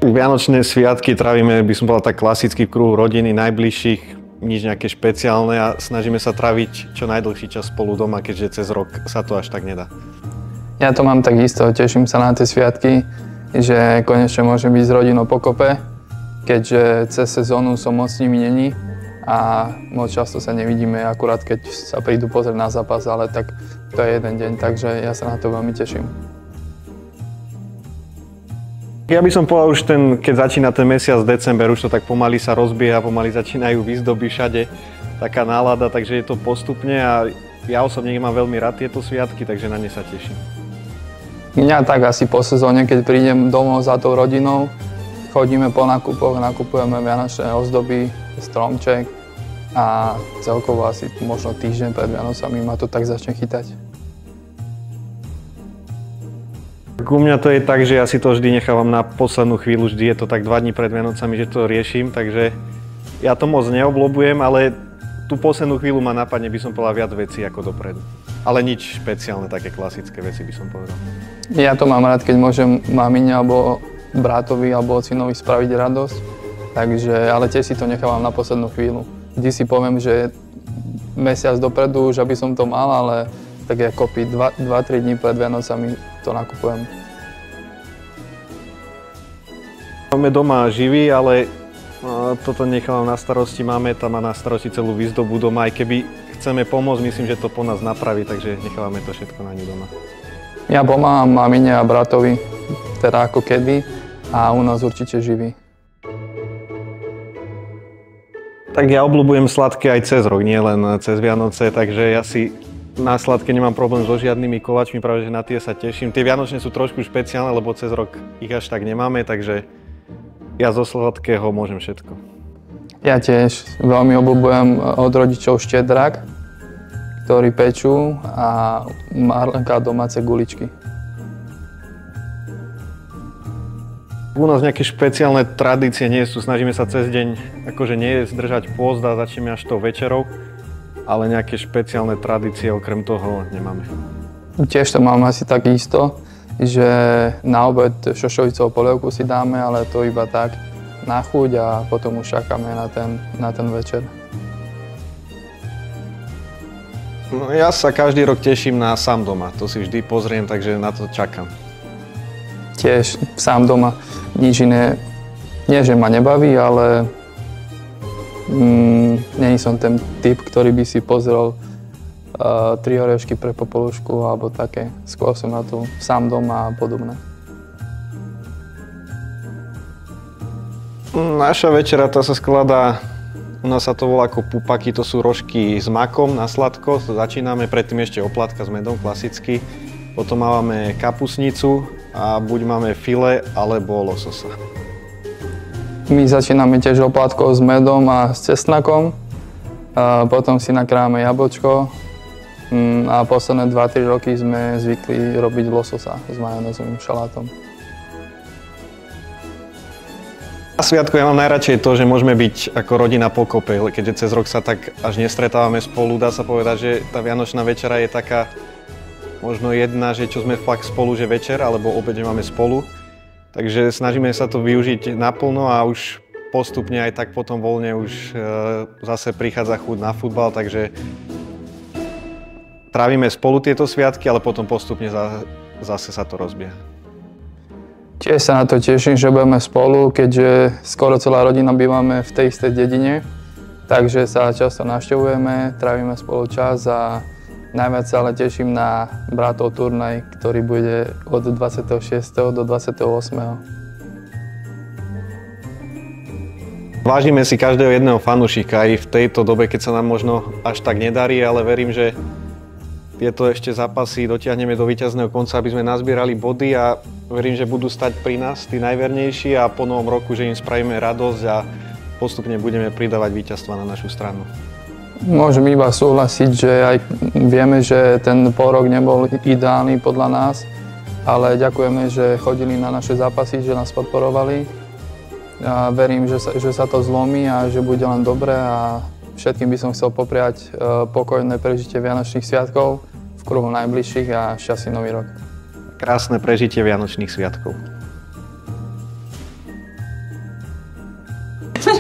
Vianočné sviatky trávime, by som povedal, tak klasicky v kruhu rodiny, najbližších, nič nejaké špeciálne a snažíme sa tráviť čo najdlhší čas spolu doma, keďže cez rok sa to až tak nedá. Ja to mám takisto, teším sa na tie sviatky, že konečne môžem byť s rodinou pokope, keďže cez sezónu som moc s nimi není a moc často sa nevidíme, akurát keď sa prídu pozrieť na zápas, ale tak to je jeden deň, takže ja sa na to veľmi teším. Ja by som povedal, už keď začína ten mesiac december, už to tak pomaly sa rozbieha, pomaly začínajú výzdoby všade, taká nálada, takže je to postupne a ja osobne mám veľmi rád tieto sviatky, takže na ne sa teším. Mňa tak asi po sezóne, keď prídem domov za tou rodinou, chodíme po nákupoch, nakupujeme vianočné ozdoby, stromček a celkovo asi možno týždeň pred Vianocami ma to tak začne chytať. U mňa to je tak, že ja si to vždy nechávam na poslednú chvíľu, vždy je to tak 2 dní pred Vianocami, že to riešim, takže ja to moc neobľúbujem, ale tú poslednú chvíľu ma napadne, by som povedal, viac vecí ako dopredu. Ale nič špeciálne, také klasické veci by som povedal. Ja to mám rád, keď môžem mamine alebo bratovi alebo ocinovi spraviť radosť, takže, ale tiež si to nechávam na poslednú chvíľu. Vždy si poviem, že mesiac dopredu už aby som to mal, ale tak ja kopy 2-3 dní pred Vianocami to nakupujem. Máme doma živý, ale toto nechávam na starosti. Máme tam na starosti celú výzdobu doma. Aj keby chceme pomôcť, myslím, že to po nás napraví, takže nechávame to všetko na ňu doma. Ja pomáham mamine a bratovi, teda ako kedy, a u nás určite živý. Tak ja obľúbujem sladké aj cez rok, nie len cez Vianoce, takže ja si na sladké nemám problém so žiadnymi koláčmi, práve že na tie sa teším. Tie vianočné sú trošku špeciálne, lebo cez rok ich až tak nemáme, takže ja zo sladkého môžem všetko. Ja tiež veľmi obľúbujem od rodičov štedrak, ktorí pečú, a Marlenka domáce guličky. U nás nejaké špeciálne tradície nie sú, snažíme sa cez deň akože nie zdržať pôst a začneme až tou večerou. Ale nejaké špeciálne tradície okrem toho nemáme. Tiež to mám asi tak isto, že na obed šošovicovú polievku si dáme, ale to iba tak na chuť a potom už čakáme na ten večer. No, ja sa každý rok teším na Sám doma, to si vždy pozriem, takže na to čakám. Tiež Sám doma, nič iné, nie že ma nebaví, ale nie som ten typ, ktorý by si pozrel 3 orešky pre popolušku alebo také. Skôr som na to Sám doma a podobné. Naša večera tá sa skladá, u nás sa to volá ako pupaky, to sú rožky s makom na sladko. Začíname predtým ešte oplátka s medom, klasicky. Potom máme kapusnicu a buď máme file alebo lososa. My začíname tiež oplátkou s medom a s cesnakom, potom si nakrájame jablčko a posledné 2-3 roky sme zvykli robiť lososa s majonézovým šalátom. Na sviatku ja mám najradšej to, že môžeme byť ako rodina pokope, keďže cez rok sa tak až nestretávame spolu. Dá sa povedať, že tá vianočná večera je taká možno jedna, že čo sme fakt spolu, že večer, alebo obed, že máme spolu. Takže snažíme sa to využiť naplno a už postupne aj tak potom voľne už zase prichádza chuť na futbal, takže trávime spolu tieto sviatky, ale potom postupne zase sa to rozbieha. Tiež sa na to teším, že budeme spolu, keďže skoro celá rodina bývame v tej istej dedine, takže sa často navštevujeme, trávime spolu čas a najviac sa ale teším na bratov turnaj, ktorý bude od 26. do 28. Vážime si každého jedného fanúšika aj v tejto dobe, keď sa nám možno až tak nedarí, ale verím, že tieto ešte zápasy dotiahneme do víťazného konca, aby sme nazbierali body a verím, že budú stať pri nás tí najvernejší a po novom roku, že im spravíme radosť a postupne budeme pridávať víťazstva na našu stranu. Môžem iba súhlasiť, že aj vieme, že ten pôrok nebol ideálny podľa nás, ale ďakujeme, že chodili na naše zápasy, že nás podporovali. A verím, že sa to zlomí a že bude len dobré a všetkým by som chcel popriať pokojné prežitie Vianočných sviatkov v kruhu najbližších a šťastný nový rok. Krásne prežitie Vianočných sviatkov. To